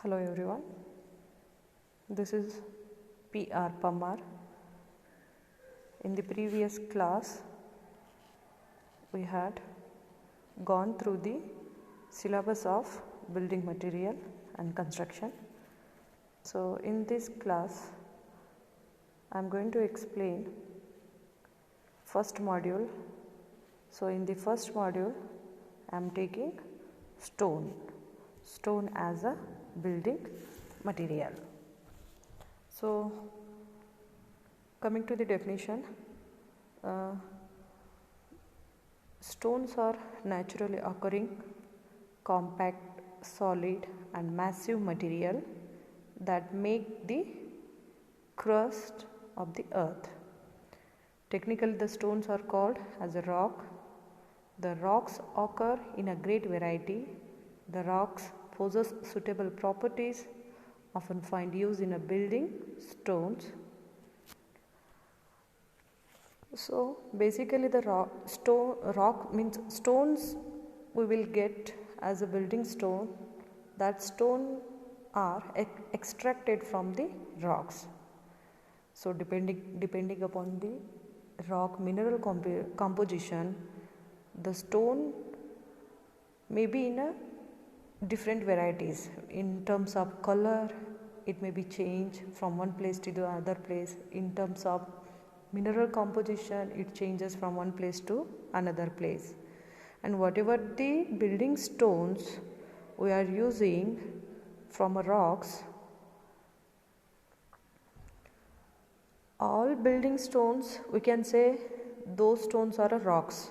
Hello everyone, this is P.R. Pamar. In the previous class, we had gone through the syllabus of building material and construction. So in this class, I am going to explain first module. So in the first module, I am taking stone as a building material. So coming to the definition, stones are naturally occurring compact, solid and massive material that make the crust of the earth. Technically, the stones are called as a rock. The rocks occur in a great variety. The rocks possess suitable properties, often find use in a building stones. So basically the rock means stones we will get as a building stone. That stone are extracted from the rocks. So depending upon the rock mineral composition, the stone may be in a different varieties. In terms of color, it may be changed from one place to the other place. In terms of mineral composition, it changes from one place to another place. And whatever the building stones we are using from rocks, all building stones, we can say those stones are rocks,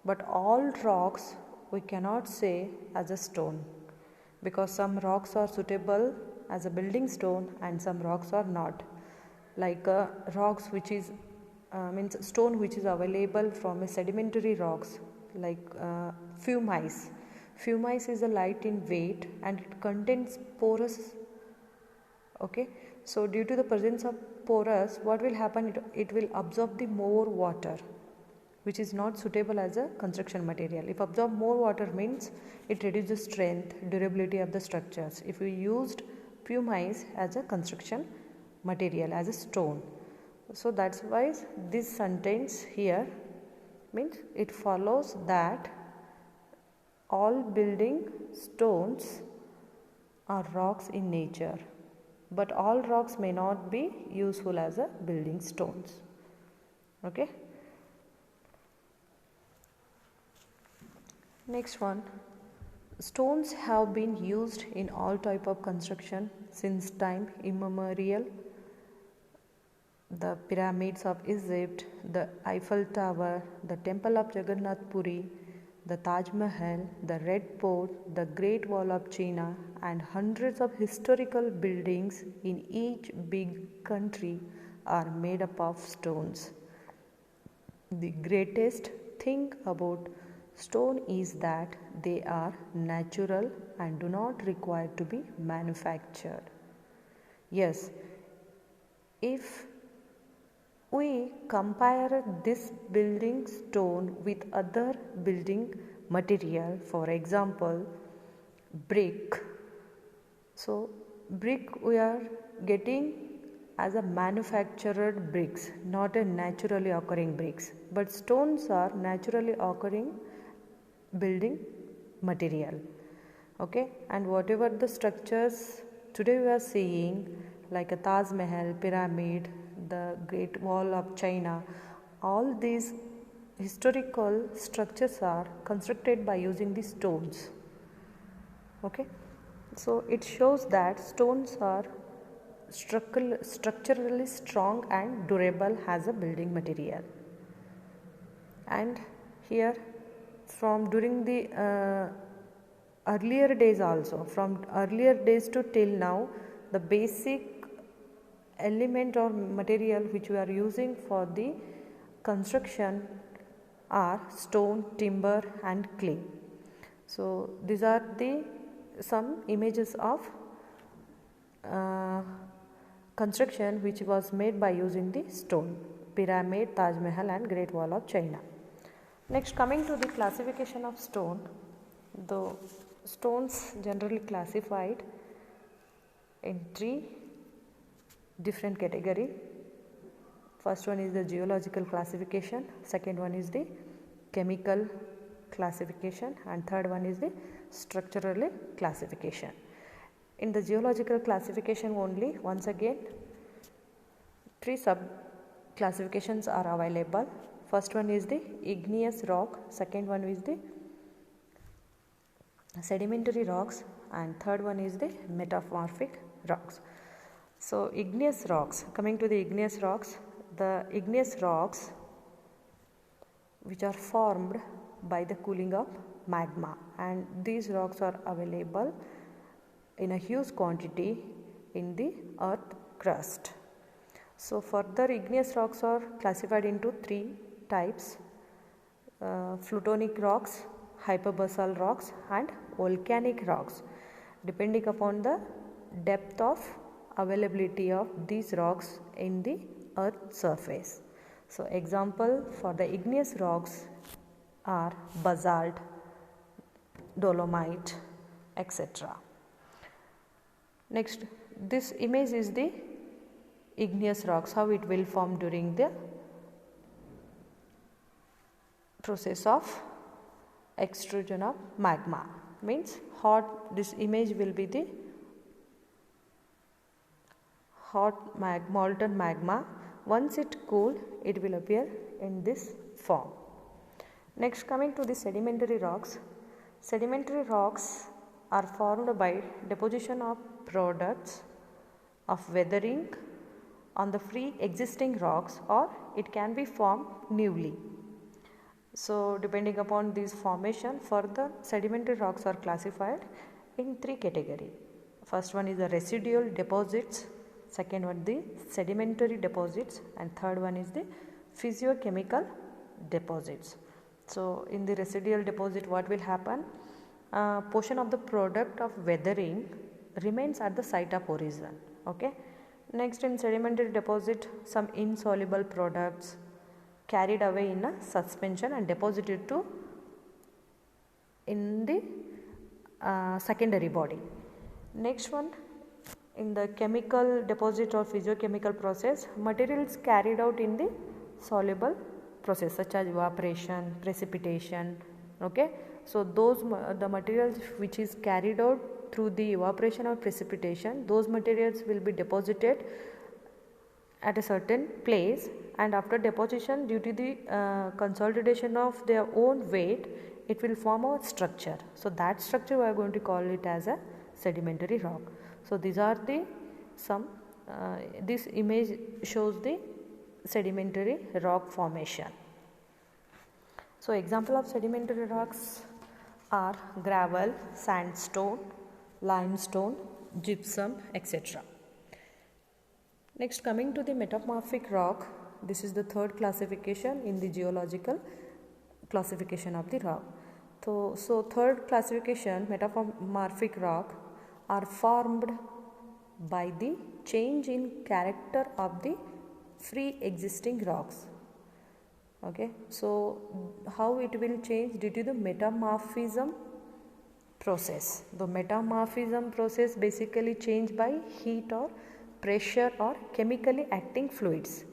but all rocks we cannot say as a stone, because some rocks are suitable as a building stone and some rocks are not. Like rocks which is means stone which is available from a sedimentary rocks, like pumice. Pumice is a light in weight and it contains porous. Okay, so due to the presence of porous, what will happen? It will absorb the more water, which is not suitable as a construction material. If absorb more water means it reduces strength, durability of the structures. If we used pumice as a construction material, as a stone, so that's why this sentence here means it follows that all building stones are rocks in nature, but all rocks may not be useful as a building stones. Okay. Next one, stones have been used in all type of construction since time immemorial. The pyramids of Egypt, the Eiffel Tower, the Temple of Jagannath Puri, the Taj Mahal, the Red Fort, the Great Wall of China and hundreds of historical buildings in each big country are made up of stones. The greatest thing about stone is that they are natural and do not require to be manufactured. Yes, if we compare this building stone with other building material, for example, brick. So brick we are getting as a manufactured bricks, not a naturally occurring bricks, but stones are naturally occurring building material. Okay, and whatever the structures today we are seeing, like a Taj Mahal, pyramid, the Great Wall of China, all these historical structures are constructed by using the stones. Okay, so it shows that stones are structurally strong and durable as a building material. And here, from during the earlier days also, from earlier days to till now, the basic element or material which we are using for the construction are stone, timber and clay. So these are the some images of construction which was made by using the stone: pyramid, Taj Mahal and Great Wall of China. Next, coming to the classification of stone, the stones generally classified in three different category. First one is the geological classification, second one is the chemical classification, and third one is the structural classification. In the geological classification only, once again, three sub classifications are available. First one is the igneous rock, second one is the sedimentary rocks, and third one is the metamorphic rocks. So igneous rocks, coming to the igneous rocks, the igneous rocks which are formed by the cooling of magma, and these rocks are available in a huge quantity in the earth crust. So further, igneous rocks are classified into three types: plutonic rocks, hyperbasal rocks, and volcanic rocks, depending upon the depth of availability of these rocks in the earth surface. So example for the igneous rocks are basalt, dolomite, etc. Next, this image is the igneous rocks, how it will form during the process of extrusion of magma. Means hot, this image will be the hot molten magma. Once it cooled, it will appear in this form. Next, coming to the sedimentary rocks. Sedimentary rocks are formed by deposition of products of weathering on the free existing rocks, or it can be formed newly. So depending upon this formation, further sedimentary rocks are classified in three categories. First one is the residual deposits, second one the sedimentary deposits, and third one is the physiochemical deposits. So in the residual deposit, what will happen? Portion of the product of weathering remains at the site of origin. Okay. Next, in sedimentary deposit, some insoluble products carried away in a suspension and deposited to in the secondary body. Next one, in the chemical deposit or physiochemical process, materials carried out in the soluble process such as evaporation, precipitation. Okay, so those the materials which is carried out through the evaporation or precipitation, those materials will be deposited at a certain place, and after deposition, due to the consolidation of their own weight, it will form a structure. So that structure we are going to call it as a sedimentary rock. So these are the some this image shows the sedimentary rock formation. So example of sedimentary rocks are gravel, sandstone, limestone, gypsum, etc. Next, coming to the metamorphic rock, this is the third classification in the geological classification of the rock. So third classification, metamorphic rock are formed by the change in character of the free existing rocks. Okay, so how it will change? Due to the metamorphism process. The metamorphism process basically change by heat or pressure or chemically acting fluids.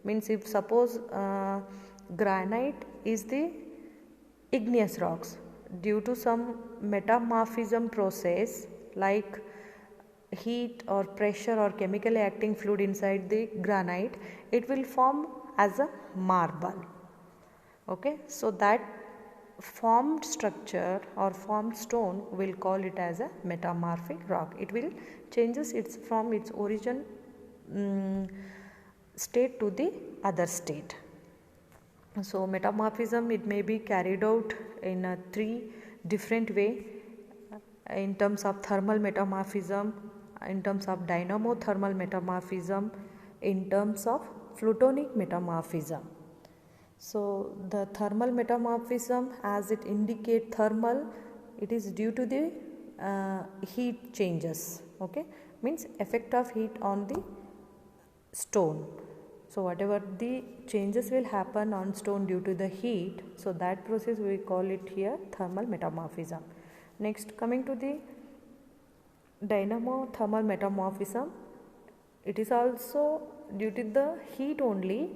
Means if suppose granite is the igneous rocks, due to some metamorphism process like heat or pressure or chemically acting fluid inside the granite, it will form as a marble. Okay, so that formed structure or formed stone, will call it as a metamorphic rock. It will changes its from its origin state to the other state. So metamorphism, it may be carried out in a three different way, in terms of thermal metamorphism, in terms of dynamothermal metamorphism, in terms of plutonic metamorphism. So the thermal metamorphism, as it indicate thermal, it is due to the heat changes. Okay, means effect of heat on the stone. So whatever the changes will happen on stone due to the heat, so that process we call it here thermal metamorphism. Next, coming to the dynamo-thermal metamorphism. It is also due to the heat only,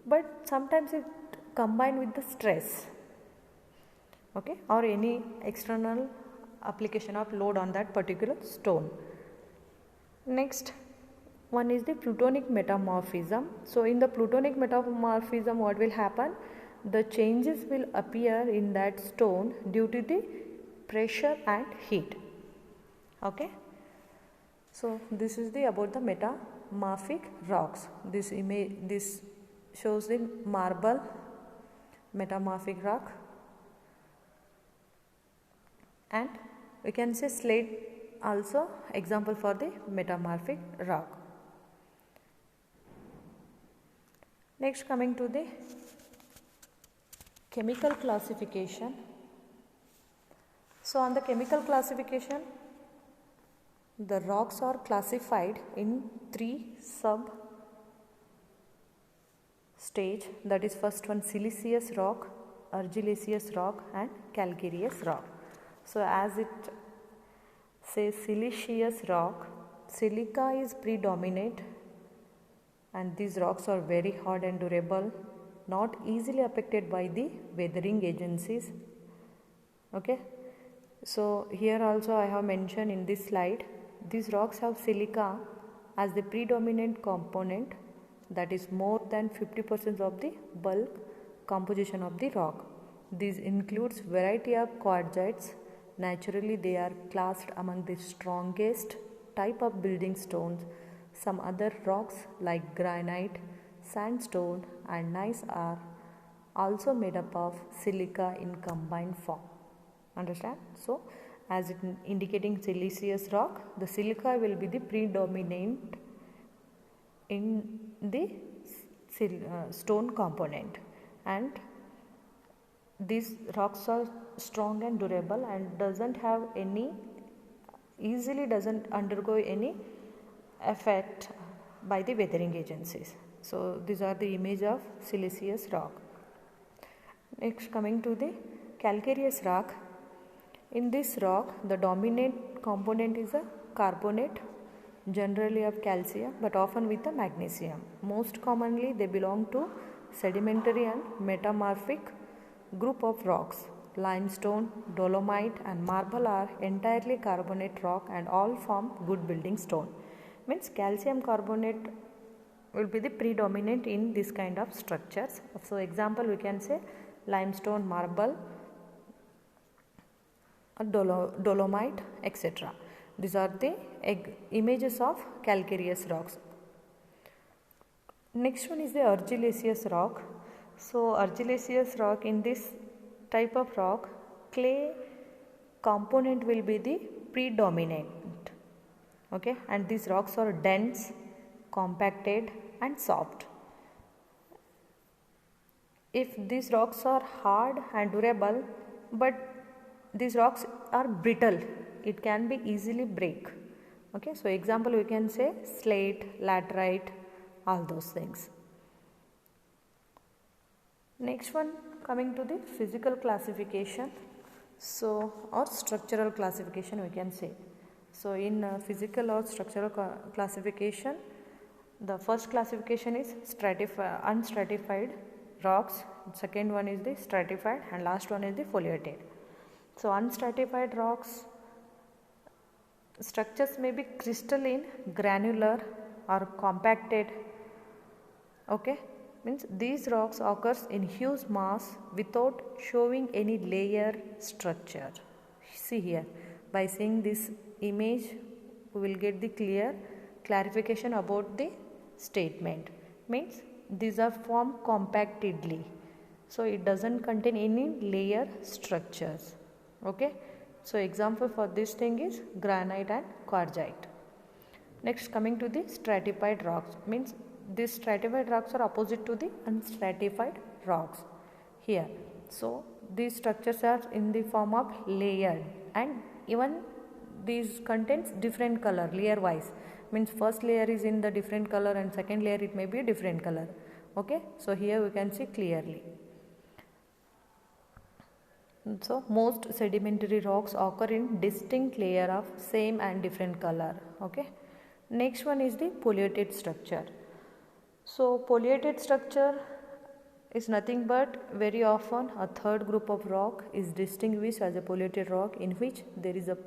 but sometimes it combined with the stress, okay, or any external application of load on that particular stone. Next one is the plutonic metamorphism. So in the plutonic metamorphism, what will happen? The changes will appear in that stone due to the pressure and heat. Okay. So this is the about the metamorphic rocks. This shows the marble metamorphic rock, and we can say slate also example for the metamorphic rock. Next, coming to the chemical classification. So on the chemical classification, the rocks are classified in 3 sub stage, that is first one siliceous rock, argillaceous rock and calcareous rock. So as it says siliceous rock, silica is predominant, and these rocks are very hard and durable, not easily affected by the weathering agencies. Okay, so here also I have mentioned in this slide, these rocks have silica as the predominant component, that is more than 50% of the bulk composition of the rock. This includes variety of quartzites. Naturally they are classed among the strongest type of building stones. Some other rocks like granite, sandstone and gneiss are also made up of silica in combined form. Understand? So as it indicating siliceous rock, the silica will be the predominant in the stone component, and these rocks are strong and durable and doesn't undergo any effect by the weathering agencies. So these are the image of siliceous rock. Next, coming to the calcareous rock. In this rock, the dominant component is a carbonate, generally of calcium but often with a magnesium. Most commonly they belong to sedimentary and metamorphic group of rocks. Limestone, dolomite and marble are entirely carbonate rock and all form good building stone. Means calcium carbonate will be the predominant in this kind of structures. So example we can say limestone, marble, dolomite, etc. These are the images of calcareous rocks. Next one is the argillaceous rock. So argillaceous rock, in this type of rock, clay component will be the predominant. Okay, and these rocks are dense, compacted and soft. If these rocks are hard and durable, but these rocks are brittle, it can be easily break. Okay, so example we can say slate, laterite, all those things. Next one, coming to the physical classification, so or structural classification we can say. So in physical or structural classification, the first classification is unstratified rocks, second one is the stratified and last one is the foliated. So unstratified rocks structures may be crystalline, granular or compacted. Okay, means these rocks occurs in huge mass without showing any layer structure. See here, by seeing this image we will get the clear clarification about the statement. Means these are formed compactedly, so it doesn't contain any layer structures. Okay, so example for this thing is granite and quartzite. Next, coming to the stratified rocks, means these stratified rocks are opposite to the unstratified rocks here. So these structures are in the form of layered, and even these contains different color layer wise, means first layer is in the different color and second layer it may be a different color. Okay, so here we can see clearly. So most sedimentary rocks occur in distinct layer of same and different color. Okay. Next one is the polluted structure. So polluted structure is nothing but very often a third group of rock is distinguished as a polluted rock in which there is a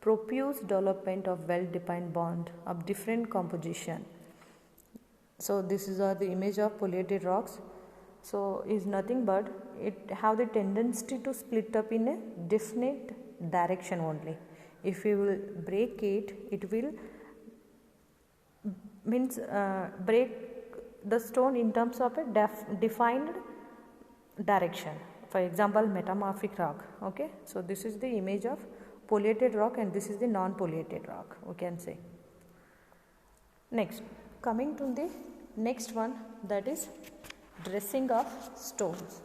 profuse development of well-defined bond of different composition. So this is the image of polluted rocks. So is nothing but it have the tendency to split up in a definite direction only. If you will break it, it will break the stone in terms of a defined direction. For example, metamorphic rock. Okay, so this is the image of polluted rock and this is the non-polluted rock, we can say. Next, coming to the next one, that is dressing of stones.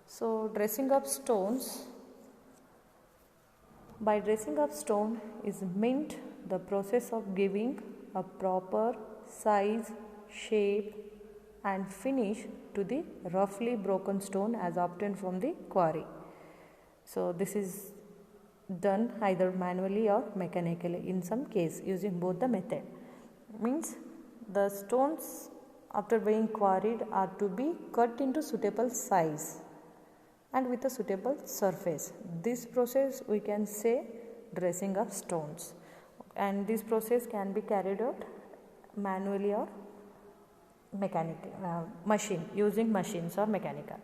So dressing of stones, by dressing of stone is meant the process of giving a proper size, shape and finish to the roughly broken stone as obtained from the quarry. So this is done either manually or mechanically, in some case using both the method. Means the stones after being quarried are to be cut into suitable size and with a suitable surface. This process we can say dressing of stones, and this process can be carried out manually or mechanically, using machines or mechanical.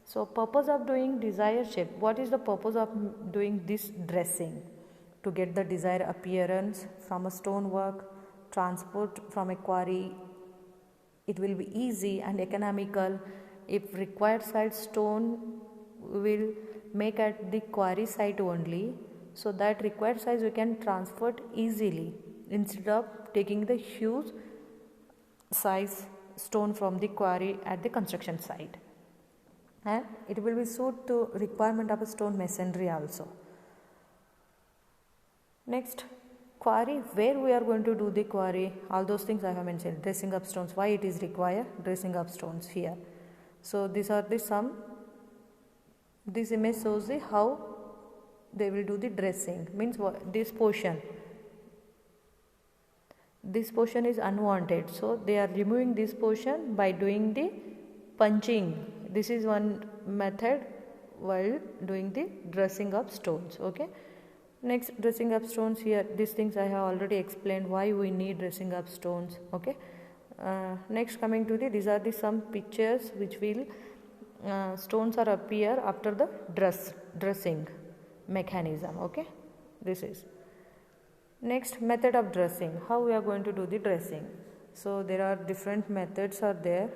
So purpose of doing desired shape. What is the purpose of doing this dressing? To get the desired appearance from a stonework. Transport from a quarry, it will be easy and economical. If required size stone will make at the quarry site only, so that required size we can transport easily instead of taking the huge size stone from the quarry at the construction site, and it will be suit to requirement of a stone masonry also. Next, quarry, where we are going to do the quarry, all those things I have mentioned. Dressing up stones, why it is required dressing up stones here. So these are the some, this image shows the how they will do the dressing. Means what, this portion is unwanted, so they are removing this portion by doing the punching. This is one method while doing the dressing up stones. Okay. Next, dressing up stones, here these things I have already explained why we need dressing up stones. Okay. Next, coming to the, these are the some pictures which will stones are appear after the dressing mechanism. Okay, this is. Next, method of dressing, how we are going to do the dressing. So there are different methods are there.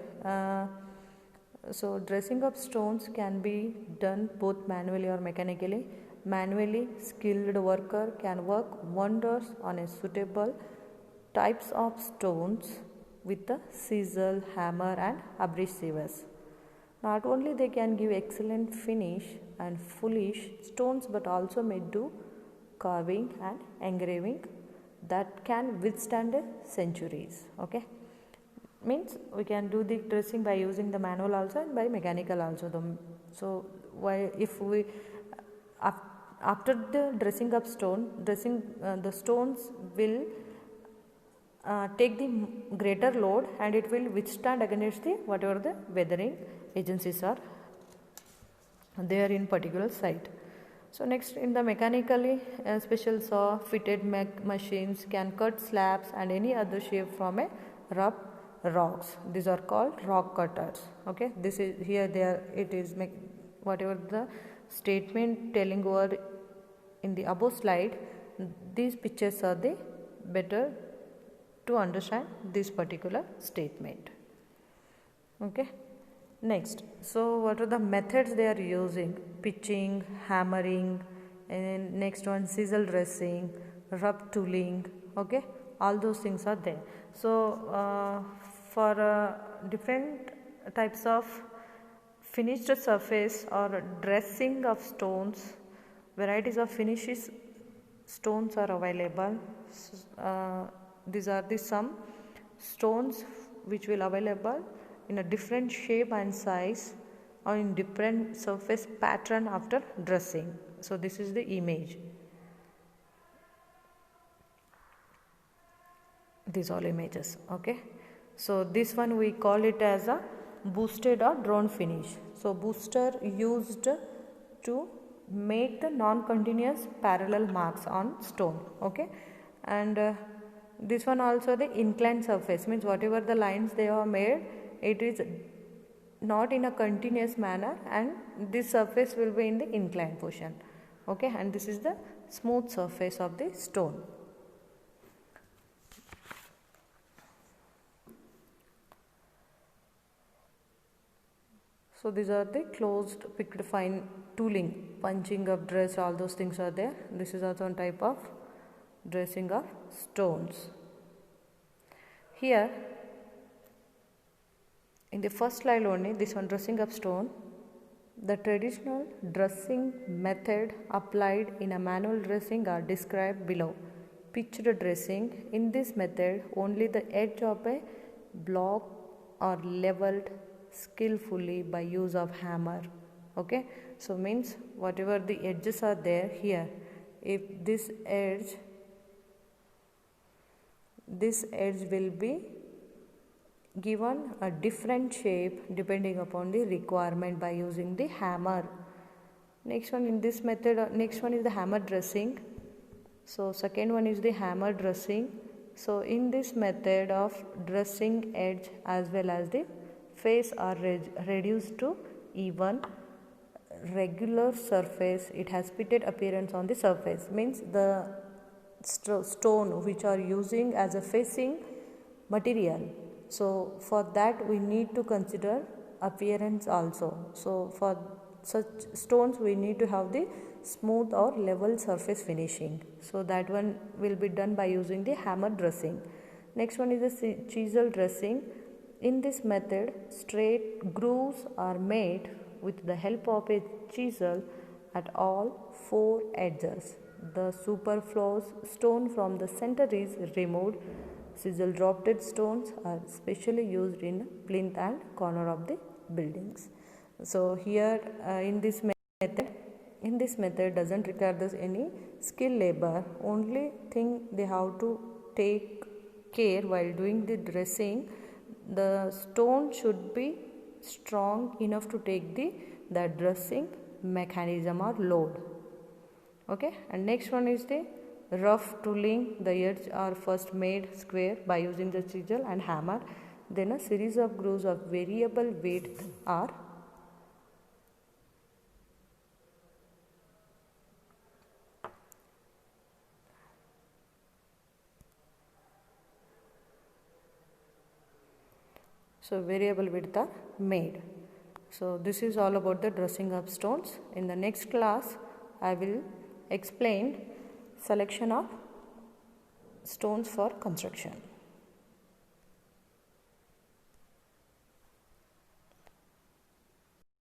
So dressing of stones can be done both manually or mechanically. Manually, skilled worker can work wonders on a suitable types of stones with the chisel, hammer and abrasives. Not only they can give excellent finish and polish stones, but also may do carving and engraving that can withstand centuries. Okay, means we can do the dressing by using the manual also and by mechanical also. So why, if we after the dressing up stone, the stones will take the greater load and it will withstand against the whatever the weathering agencies are there in particular site. So next, in the mechanically, special saw fitted machines can cut slabs and any other shape from a rough rocks. These are called rock cutters. Okay, this is here there it is whatever the statement telling over in the above slide. These pictures are the better to understand this particular statement. Okay. Next, so what are the methods they are using? Pitching, hammering, and next one chisel dressing, rough tooling. Okay, all those things are there. So for different types of finished surface or dressing of stones, varieties of finishes stones are available. These are the some stones which will available in a different shape and size or in different surface pattern after dressing. So this is the image. These all images. Okay. So this one we call it as a boosted or drone finish. So booster used to make the non-continuous parallel marks on stone. Okay. And this one also the inclined surface, means whatever the lines they are made, it is not in a continuous manner, and this surface will be in the inclined portion. Okay. And this is the smooth surface of the stone. So these are the closed picked fine tooling, punching of dress, all those things are there. This is also one type of dressing of stones. Here in the first slide only, this one dressing of stone, the traditional dressing method applied in a manual dressing are described below. Pitched dressing, in this method only the edge of a block are leveled skillfully by use of hammer. Okay, so means whatever the edges are there here, if this edge will be given a different shape depending upon the requirement by using the hammer. Next one in this method, next one is the hammer dressing. So second one is the hammer dressing. So in this method of dressing, edge as well as the face are reduced to even regular surface. It has pitted appearance on the surface, means the stone which are using as a facing material. So for that we need to consider appearance also. So for such stones we need to have the smooth or level surface finishing. So that one will be done by using the hammer dressing. Next one is the chisel dressing. In this method, straight grooves are made with the help of a chisel at all four edges. The superfluous stone from the center is removed. Chisel dropped stones are specially used in plinth and corner of the buildings. So here in this method doesn't require any skill labor. Only thing they have to take care while doing the dressing, the stone should be strong enough to take the dressing mechanism or load. Okay, and next one is the rough tooling. The edges are first made square by using the chisel and hammer. Then a series of grooves of variable width are variable width are made. So this is all about the dressing of stones. In the next class I will explain selection of stones for construction.